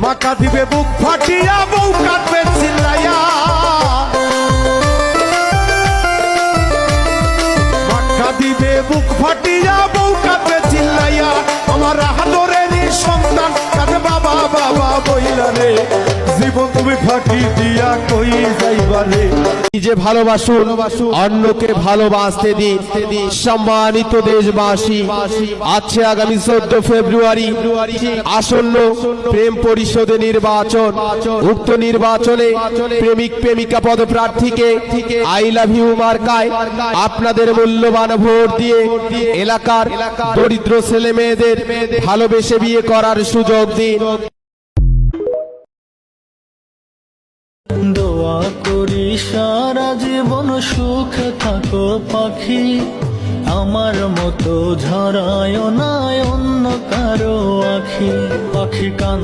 মাকা দিবে বুক ফাটিয়া বউ কাঁদবে চিল্লাইয়া মাকা দিবে বুক ফাটিয়া বউ কাঁদবে চিল্লাইয়া আমার আদরেরই সন্তান কাঁদে বাবা বাবা বইলা রে জীবন তুমি ফাঁকি দিয়া কই যাইবারে নিজে ভালোবাসুন অন্যকে ভালোবাসতে দিন সম্মানিত দেশবাসী আছে আগামী 14 ফেব্রুয়ারি আসন্ন প্রেম পরিষদে নির্বাচন উক্ত নির্বাচনে প্রেমিক প্রেমিকা পদপ্রার্থীকে আই লাভ ইউ মার্কায় আপনাদের মূল্যবান ভোট দিয়ে এলাকার দরিদ্র ছেলে মেয়েদের ভালোবেসে বিয়ে করার সুযোগ দিন। দোয়া করি সারা জীবন সুখে থাকো পাখি, আমার মতো ঝরায় না অন্য কারো আখি। পাখি কান